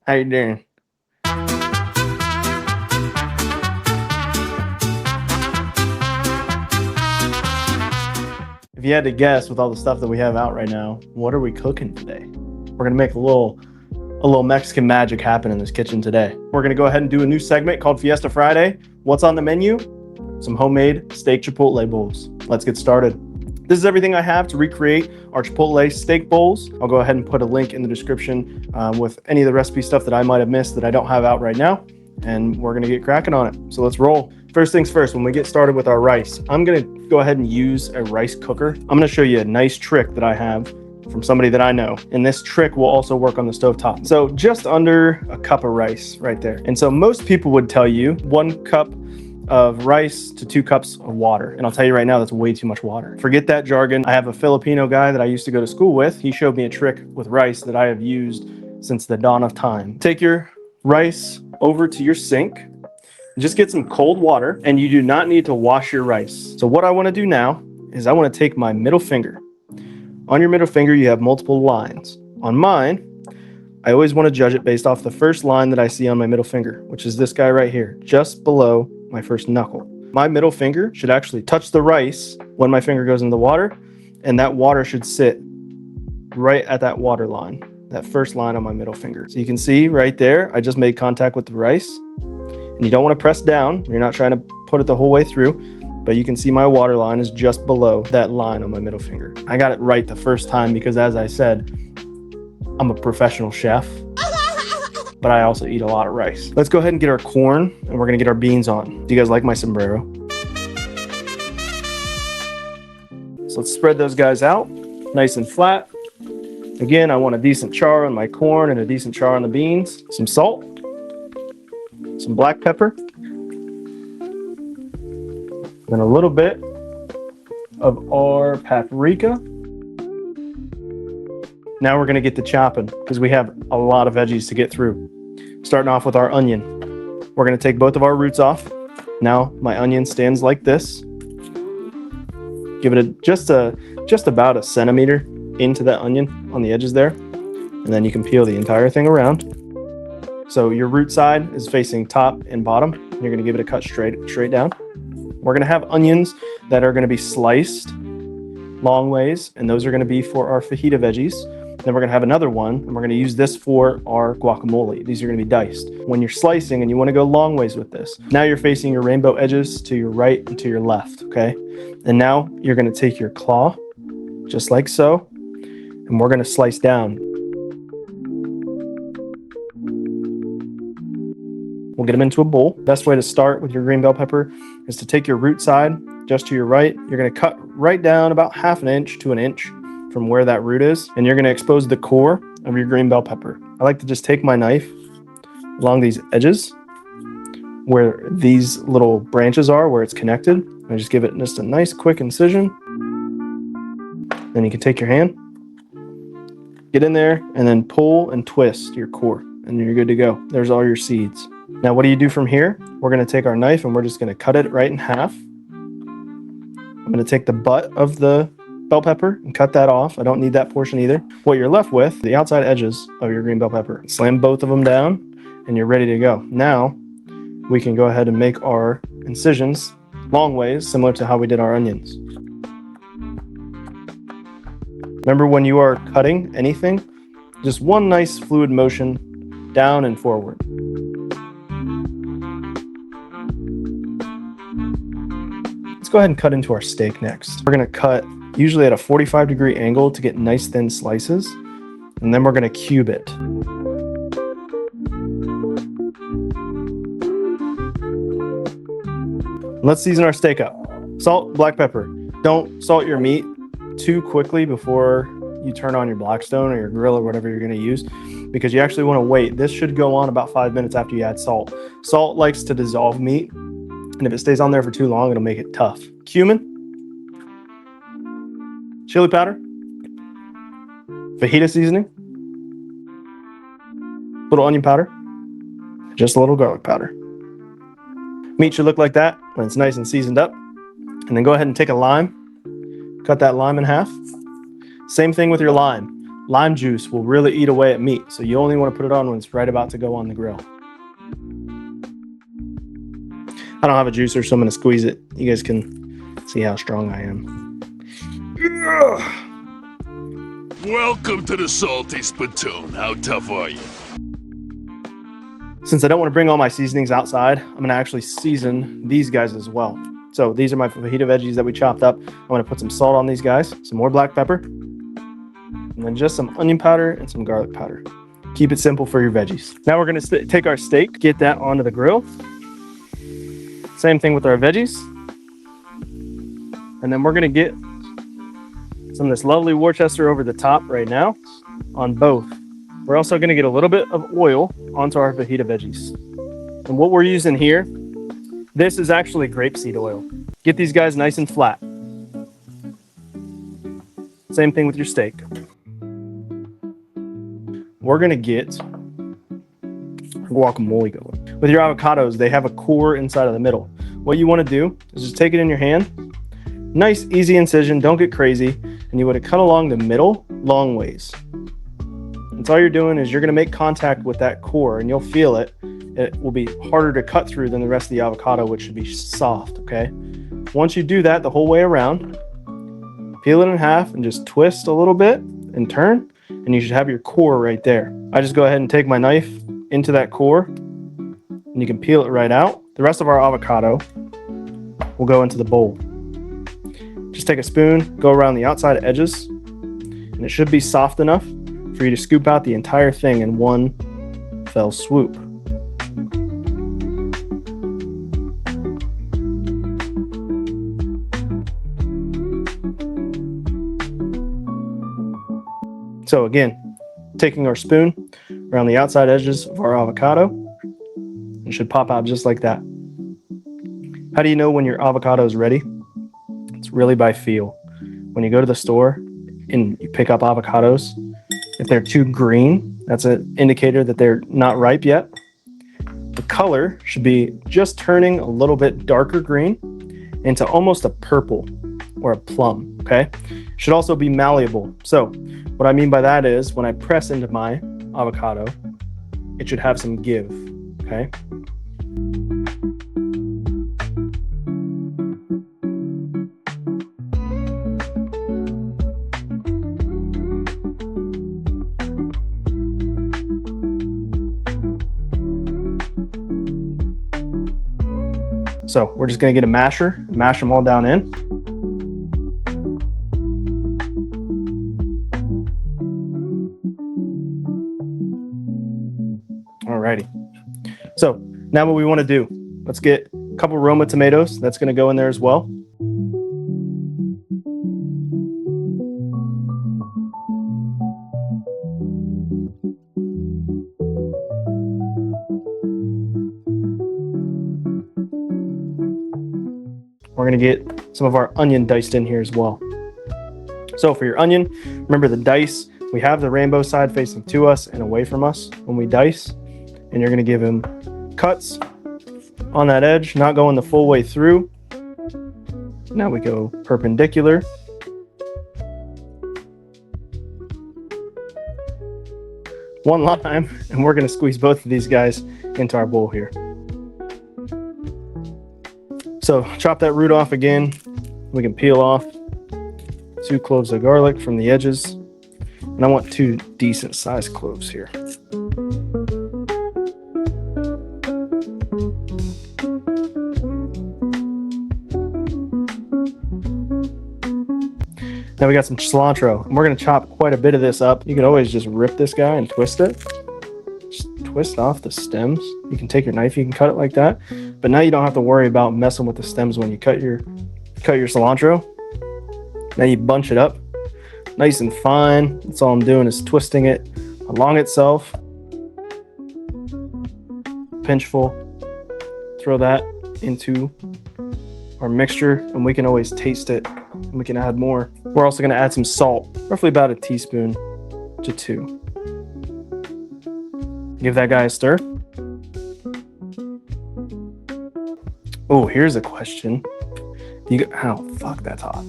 How you doing? If you had to guess with all the stuff that we have out right now, what are we cooking today? We're gonna make a little Mexican magic happen in this kitchen today. We're gonna go ahead and do a new segment called Fiesta Friday. What's on the menu? Some homemade steak Chipotle bowls. Let's get started. This is everything I have to recreate our Chipotle steak bowls. I'll go ahead and put a link in the description with any of the recipe stuff that I might have missed that I don't have out right now. And we're gonna get cracking on it. So let's roll. First things first, when we get started with our rice, I'm gonna go ahead and use a rice cooker. I'm gonna show you a nice trick that I have from somebody that I know. And this trick will also work on the stovetop. So just under a cup of rice right there. And so most people would tell you 1 cup of rice to 2 cups of water. And I'll tell you right now, that's way too much water. Forget that jargon. I have a Filipino guy that I used to go to school with. He showed me a trick with rice that I have used since the dawn of time. Take your rice over to your sink. Just get some cold water, and you do not need to wash your rice. So what I want to do now is I want to take my middle finger. On your middle finger, you have multiple lines. On mine, I always want to judge it based off the first line that I see on my middle finger, which is this guy right here, just below my first knuckle. My middle finger should actually touch the rice when my finger goes in the water, and that water should sit right at that water line, that first line on my middle finger. So you can see right there, I just made contact with the rice. And you don't want to press down. You're not trying to put it the whole way through, but you can see my water line is just below that line on my middle finger. I got it right the first time because, as I said, I'm a professional chef, but I also eat a lot of rice. Let's go ahead and get our corn, and we're gonna get our beans on. Do you guys like my sombrero? So let's spread those guys out nice and flat. Again, I want a decent char on my corn and a decent char on the beans. Some salt. Some black pepper, then a little bit of our paprika. Now we're gonna get to chopping because we have a lot of veggies to get through. Starting off with our onion. We're gonna take both of our roots off. Now my onion stands like this. Give it just about a centimeter into that onion on the edges there. And then you can peel the entire thing around. So your root side is facing top and bottom. You're gonna give it a cut straight down. We're gonna have onions that are gonna be sliced long ways, and those are gonna be for our fajita veggies. Then we're gonna have another one, and we're gonna use this for our guacamole. These are gonna be diced. When you're slicing and you wanna go long ways with this, now you're facing your rainbow edges to your right and to your left, okay? And now you're gonna take your claw, just like so, and we're gonna slice down. We'll get them into a bowl. Best way to start with your green bell pepper is to take your root side just to your right. You're gonna cut right down about 1/2 inch to 1 inch from where that root is, and you're gonna expose the core of your green bell pepper. I like to just take my knife along these edges where these little branches are, where it's connected, and just give it just a nice quick incision. Then you can take your hand, get in there, and then pull and twist your core, and you're good to go. There's all your seeds. Now, what do you do from here? We're going to take our knife and we're just going to cut it right in half. I'm going to take the butt of the bell pepper and cut that off. I don't need that portion either. What you're left with, the outside edges of your green bell pepper. Slam both of them down and you're ready to go. Now, we can go ahead and make our incisions long ways, similar to how we did our onions. Remember, when you are cutting anything, just one nice fluid motion down and forward. Let's go ahead and cut into our steak next. We're gonna cut usually at a 45-degree angle to get nice thin slices, and then we're gonna cube it. Let's season our steak up. Salt, black pepper. Don't salt your meat too quickly before you turn on your Blackstone or your grill or whatever you're gonna use, because you actually wanna wait. This should go on about 5 minutes after you add salt. Salt likes to dissolve meat, and if it stays on there for too long, it'll make it tough. Cumin, chili powder, fajita seasoning, little onion powder, just a little garlic powder. Meat should look like that when it's nice and seasoned up. And then go ahead and take a lime, cut that lime in half. Same thing with your lime. Lime juice will really eat away at meat, so you only want to put it on when it's right about to go on the grill. I don't have a juicer, so I'm going to squeeze it. You guys can see how strong I am. Welcome to the Salty Spittoon. How tough are you? Since I don't want to bring all my seasonings outside, I'm going to actually season these guys as well. So these are my fajita veggies that we chopped up. I'm going to put some salt on these guys, some more black pepper, and then just some onion powder and some garlic powder. Keep it simple for your veggies. Now we're going to take our steak, get that onto the grill. Same thing with our veggies. And then we're going to get some of this lovely Worcester over the top right now on both. We're also going to get a little bit of oil onto our fajita veggies. And what we're using here, this is actually grapeseed oil. Get these guys nice and flat. Same thing with your steak. We're going to get guacamole going. With your avocados, they have a core inside of the middle. What you want to do is just take it in your hand. Nice, easy incision. Don't get crazy. And you want to cut along the middle long ways. That's all you're doing is you're going to make contact with that core and you'll feel it. It will be harder to cut through than the rest of the avocado, which should be soft, okay? Once you do that the whole way around, peel it in half and just twist a little bit and turn, and you should have your core right there. I just go ahead and take my knife into that core and you can peel it right out. The rest of our avocado will go into the bowl. Just take a spoon, go around the outside edges, and it should be soft enough for you to scoop out the entire thing in one fell swoop. So again, taking our spoon around the outside edges of our avocado, it should pop out just like that. How do you know when your avocado is ready? It's really by feel. When you go to the store and you pick up avocados, if they're too green, that's an indicator that they're not ripe yet. The color should be just turning a little bit darker green into almost a purple or a plum, okay? Should also be malleable. So what I mean by that is when I press into my avocado, it should have some give, okay? So we're just gonna get a masher, mash them all down in. Alrighty. So now what we wanna do, let's get a couple Roma tomatoes. That's gonna go in there as well. We're gonna get some of our onion diced in here as well. So for your onion, remember the dice, we have the rainbow side facing to us and away from us when we dice, and you're gonna give him cuts on that edge, not going the full way through. Now we go perpendicular. One lime, and we're gonna squeeze both of these guys into our bowl here. So chop that root off again. We can peel off 2 cloves of garlic from the edges. And I want 2 decent sized cloves here. Now we got some cilantro, and we're gonna chop quite a bit of this up. You can always just rip this guy and twist it. Just twist off the stems. You can take your knife, you can cut it like that. But now you don't have to worry about messing with the stems when you cut your cilantro. Now you bunch it up nice and fine. That's all I'm doing is twisting it along itself. Pinchful. Throw that into our mixture, and we can always taste it, and we can add more. We're also going to add some salt, roughly about a teaspoon to 2. Give that guy a stir. Oh, here's a question. Fuck, that's hot.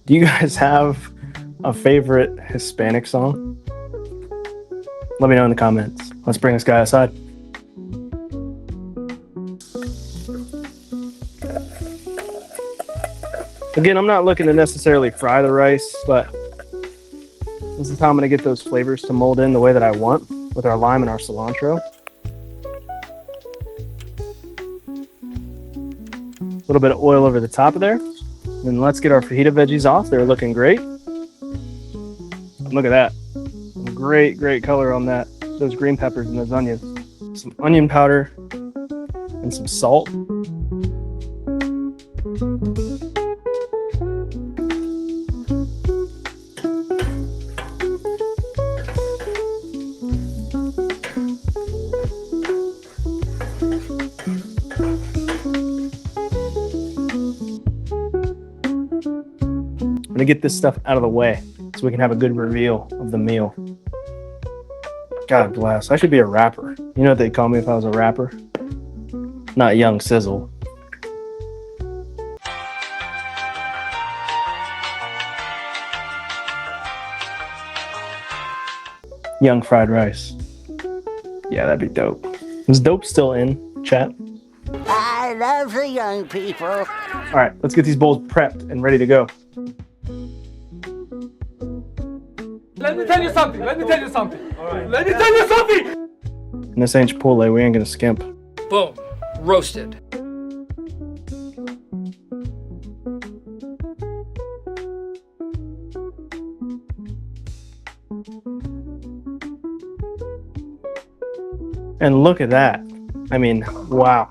Do you guys have a favorite Hispanic song? Let me know in the comments. Let's bring this guy outside. Again, I'm not looking to necessarily fry the rice, but this is how I'm going to get those flavors to mold in the way that I want with our lime and our cilantro. A little bit of oil over the top of there. And let's get our fajita veggies off. They're looking great. Look at that. Great, great color on that. Those green peppers and those onions. Some onion powder and some salt. I'm gonna get this stuff out of the way so we can have a good reveal of the meal. God bless. I should be a rapper. You know what they'd call me if I was a rapper? Not Young Sizzle. Young Fried Rice. Yeah, that'd be dope. Is dope still in, chat? I love the young people. All right, let's get these bowls prepped and ready to go. Let me tell you something. Let me tell you something. All right. Let me tell you something. And this ain't Chipotle. We ain't gonna skimp. Boom. Roasted. And look at that. I mean, wow.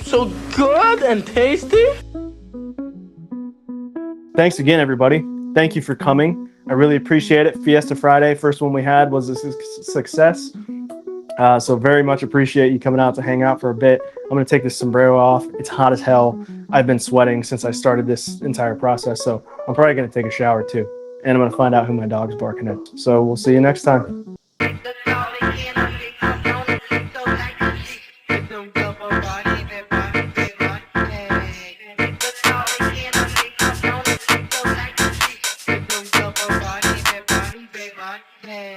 So good and tasty. Thanks again, everybody. Thank you for coming. I really appreciate it. Fiesta Friday, first one we had, was a success. So very much appreciate you coming out to hang out for a bit. I'm going to take this sombrero off. It's hot as hell. I've been sweating since I started this entire process. So I'm probably going to take a shower too. And I'm going to find out who my dog's barking at. So we'll see you next time. Hey.